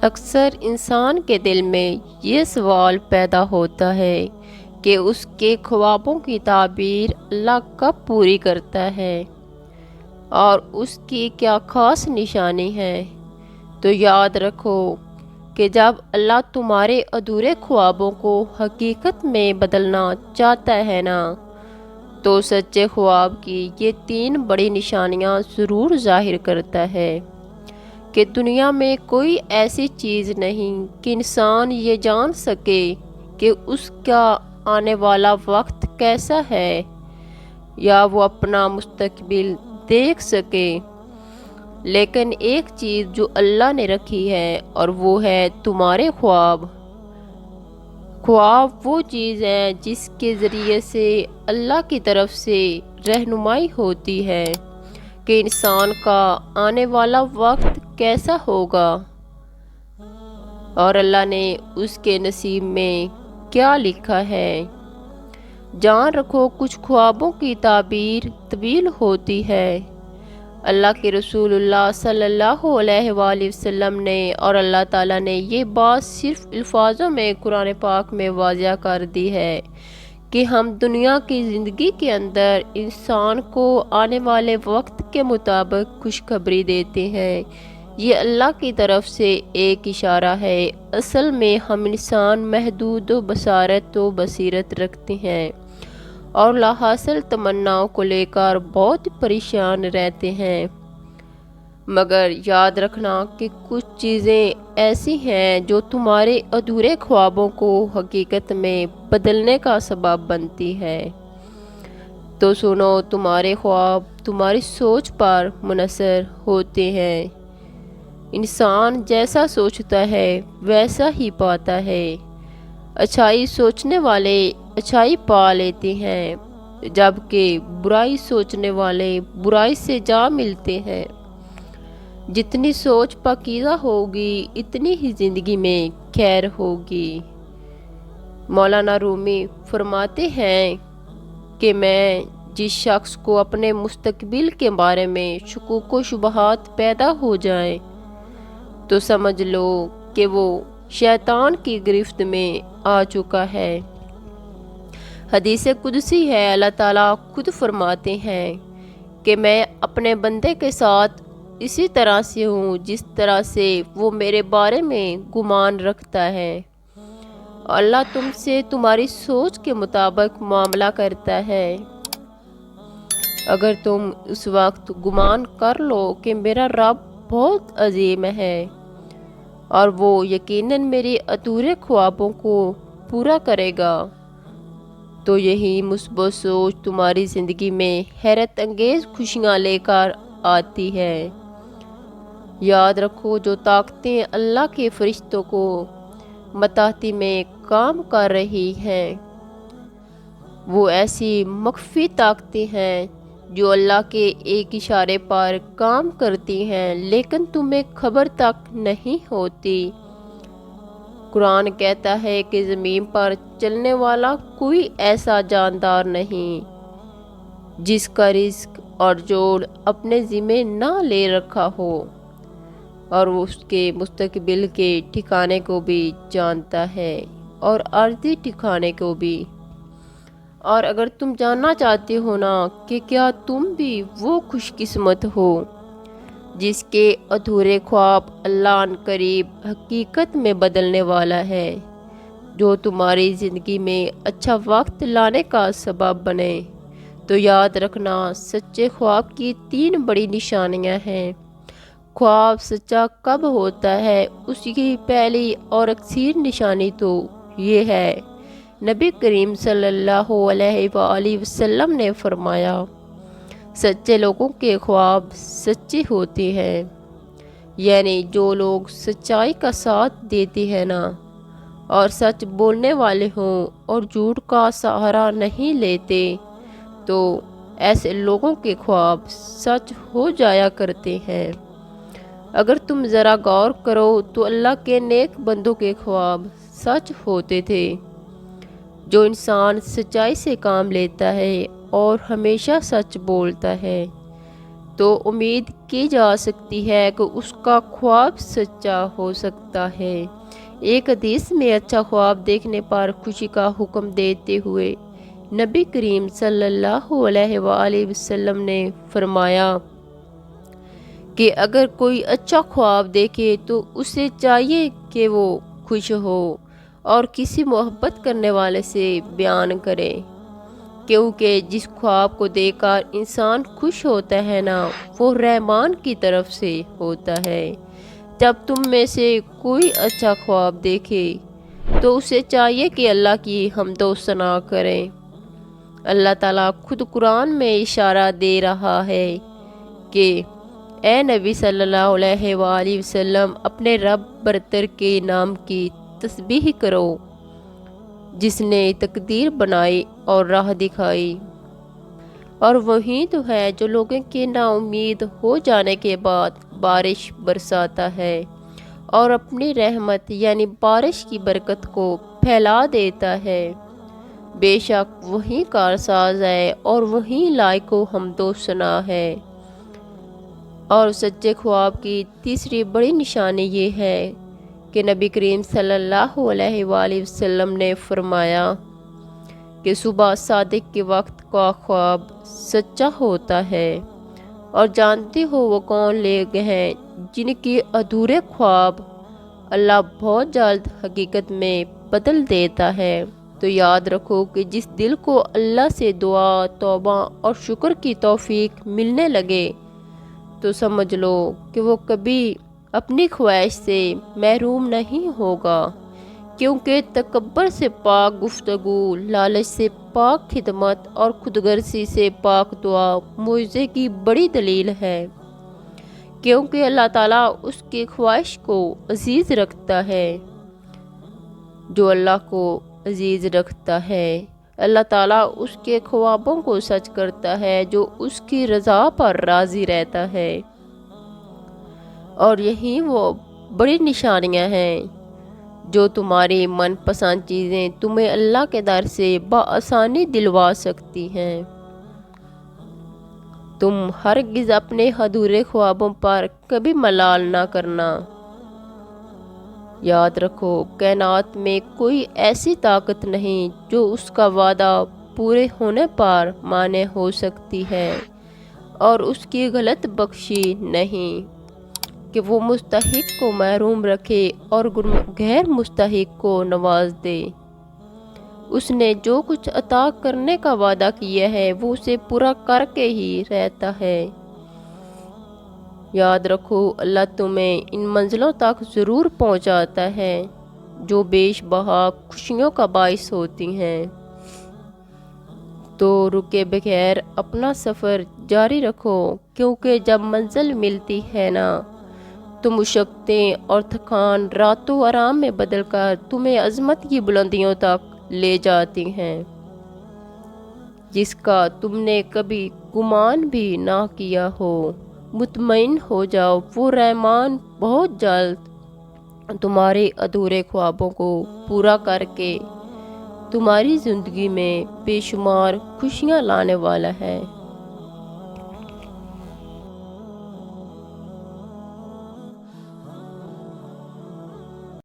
اکثر انسان کے دل میں یہ سوال پیدا ہوتا ہے کہ اس کے خوابوں کی تعبیر اللہ کب پوری کرتا ہے اور اس کی کیا خاص نشانی ہے۔ تو یاد رکھو کہ جب اللہ تمہارے ادھورے خوابوں کو حقیقت میں بدلنا چاہتا ہے نا، تو سچے خواب کی یہ 3 بڑی نشانیاں ضرور ظاہر کرتا ہے کہ دنیا میں کوئی ایسی چیز نہیں کہ انسان یہ جان سکے کہ اس کا آنے والا وقت کیسا ہے یا وہ اپنا مستقبل دیکھ سکے، لیکن ایک چیز جو اللہ نے رکھی ہے اور وہ ہے تمہارے خواب۔ خواب وہ چیز ہے جس کے ذریعے سے اللہ کی طرف سے رہنمائی ہوتی ہے کہ انسان کا آنے والا وقت کیسا ہوگا اور اللہ نے اس کے نصیب میں کیا لکھا ہے۔ جان رکھو کچھ خوابوں کی تعبیر طویل ہوتی ہے۔ اللہ کے رسول اللہ صلی اللہ علیہ وآلہ وسلم نے اور اللہ تعالیٰ نے یہ بات صرف الفاظوں میں قرآن پاک میں واضح کر دی ہے کہ ہم دنیا کی زندگی کے اندر انسان کو آنے والے وقت کے مطابق خوشخبری دیتے ہیں۔ یہ اللہ کی طرف سے ایک اشارہ ہے۔ اصل میں ہم انسان محدود و بصارت و بصیرت رکھتے ہیں اور لا حاصل تمناؤں کو لے کر بہت پریشان رہتے ہیں، مگر یاد رکھنا کہ کچھ چیزیں ایسی ہیں جو تمہارے ادھورے خوابوں کو حقیقت میں بدلنے کا سبب بنتی ہے۔ تو سنو، تمہارے خواب تمہاری سوچ پر منحصر ہوتے ہیں۔ انسان جیسا سوچتا ہے ویسا ہی پاتا ہے۔ اچھائی سوچنے والے اچھائی پا لیتے ہیں، جبکہ برائی سوچنے والے برائی سے جا ملتے ہیں۔ جتنی سوچ پاکیزہ ہوگی اتنی ہی زندگی میں خیر ہوگی۔ مولانا رومی فرماتے ہیں کہ میں جس شخص کو اپنے مستقبل کے بارے میں شکوک و شبہات پیدا ہو جائیں تو سمجھ لو کہ وہ شیطان کی گرفت میں آ چکا ہے۔ حدیث قدسی ہے، اللہ تعالیٰ خود فرماتے ہیں کہ میں اپنے بندے کے ساتھ اسی طرح سے ہوں جس طرح سے وہ میرے بارے میں گمان رکھتا ہے۔ اللہ تم سے تمہاری سوچ کے مطابق معاملہ کرتا ہے۔ اگر تم اس وقت گمان کر لو کہ میرا رب بہت عظیم ہے اور وہ یقیناً میری ادھورے خوابوں کو پورا کرے گا، تو یہی مثبت سوچ تمہاری زندگی میں حیرت انگیز خوشیاں لے کر آتی ہے۔ یاد رکھو جو طاقتیں اللہ کے فرشتوں کو متحدی میں کام کر رہی ہیں وہ ایسی مخفی طاقتیں ہیں جو اللہ کے ایک اشارے پر کام کرتی ہیں لیکن تمہیں خبر تک نہیں ہوتی۔ قرآن کہتا ہے کہ زمین پر چلنے والا کوئی ایسا جاندار نہیں جس کا رزق اور جوڑ اپنے ذمے نہ لے رکھا ہو، اور وہ اس کے مستقبل کے ٹھکانے کو بھی جانتا ہے اور عارضی ٹھکانے کو بھی۔ اور اگر تم جاننا چاہتے ہو نا کہ کیا تم بھی وہ خوش قسمت ہو جس کے ادھورے خواب اللہ ان قریب حقیقت میں بدلنے والا ہے، جو تمہاری زندگی میں اچھا وقت لانے کا سبب بنے، تو یاد رکھنا سچے خواب کی 3 بڑی نشانیاں ہیں۔ خواب سچا کب ہوتا ہے، اس کی پہلی اور اکثر نشانی تو یہ ہے، نبی کریم صلی اللہ علیہ وآلہ وسلم نے فرمایا، سچے لوگوں کے خواب سچے ہوتے ہیں، یعنی جو لوگ سچائی کا ساتھ دیتے ہیں نا اور سچ بولنے والے ہوں اور جھوٹ کا سہارا نہیں لیتے، تو ایسے لوگوں کے خواب سچ ہو جایا کرتے ہیں۔ اگر تم ذرا غور کرو تو اللہ کے نیک بندوں کے خواب سچ ہوتے تھے۔ جو انسان سچائی سے کام لیتا ہے اور ہمیشہ سچ بولتا ہے، تو امید کی جا سکتی ہے کہ اس کا خواب سچا ہو سکتا ہے۔ ایک حدیث میں اچھا خواب دیکھنے پر خوشی کا حکم دیتے ہوئے نبی کریم صلی اللہ علیہ وآلہ وسلم نے فرمایا کہ اگر کوئی اچھا خواب دیکھے تو اسے چاہیے کہ وہ خوش ہو اور کسی محبت کرنے والے سے بیان کرے، کیونکہ جس خواب کو دیکھ کر انسان خوش ہوتا ہے نا، وہ رحمان کی طرف سے ہوتا ہے۔ جب تم میں سے کوئی اچھا خواب دیکھے تو اسے چاہیے کہ اللہ کی حمد و ثنا کرے۔ اللہ تعالیٰ خود قرآن میں اشارہ دے رہا ہے کہ اے نبی صلی اللہ علیہ وآلہ وسلم، اپنے رب برتر کے نام کی تسبیح کرو جس نے تقدیر بنائی اور راہ دکھائی، اور وہی تو ہے جو لوگوں کے نا امید ہو جانے کے بعد بارش برساتا ہے اور اپنی رحمت یعنی بارش کی برکت کو پھیلا دیتا ہے۔ بے شک وہی کارساز ہے اور وہی لائق و حمد و ثنا ہے۔ اور سچے خواب کی تیسری بڑی نشانی یہ ہے کہ نبی کریم صلی اللہ علیہ وآلہ وسلم نے فرمایا کہ صبح صادق کے وقت کا خواب سچا ہوتا ہے، اور جانتے ہو وہ کون لوگ ہیں جن کے ادھورے خواب اللہ بہت جلد حقیقت میں بدل دیتا ہے۔ تو یاد رکھو کہ جس دل کو اللہ سے دعا، توبہ اور شکر کی توفیق ملنے لگے تو سمجھ لو کہ وہ کبھی اپنی خواہش سے محروم نہیں ہوگا، کیونکہ تکبر سے پاک گفتگو، لالچ سے پاک خدمت اور خودغرضی سے پاک دعا معجزے کی بڑی دلیل ہے، کیونکہ اللہ تعالیٰ اس کی خواہش کو عزیز رکھتا ہے۔ جو اللہ کو عزیز رکھتا ہے، اللہ تعالیٰ اس کے خوابوں کو سچ کرتا ہے، جو اس کی رضا پر راضی رہتا ہے۔ اور یہی وہ بڑی نشانیاں ہیں جو تمہاری من پسند چیزیں تمہیں اللہ کے در سے بآسانی دلوا سکتی ہیں۔ تم ہرگز اپنے ادھورے خوابوں پر کبھی ملال نہ کرنا۔ یاد رکھو، کائنات میں کوئی ایسی طاقت نہیں جو اس کا وعدہ پورے ہونے پر مانع ہو سکتی ہے، اور اس کی غلط بخشی نہیں کہ وہ مستحق کو محروم رکھے اور غیر مستحق کو نواز دے۔ اس نے جو کچھ عطا کرنے کا وعدہ کیا ہے وہ اسے پورا کر کے ہی رہتا ہے۔ یاد رکھو، اللہ تمہیں ان منزلوں تک ضرور پہنچاتا ہے جو بیش بہا خوشیوں کا باعث ہوتی ہیں۔ تو رکے بغیر اپنا سفر جاری رکھو، کیونکہ جب منزل ملتی ہے نا تو مشقتیں اور تھکان راتوں آرام میں بدل کر تمہیں عظمت کی بلندیوں تک لے جاتی ہیں، جس کا تم نے کبھی گمان بھی نہ کیا ہو۔ مطمئن ہو جاؤ، وہ رحمان بہت جلد تمہارے ادھورے خوابوں کو پورا کر کے تمہاری زندگی میں بے شمار خوشیاں لانے والا ہے۔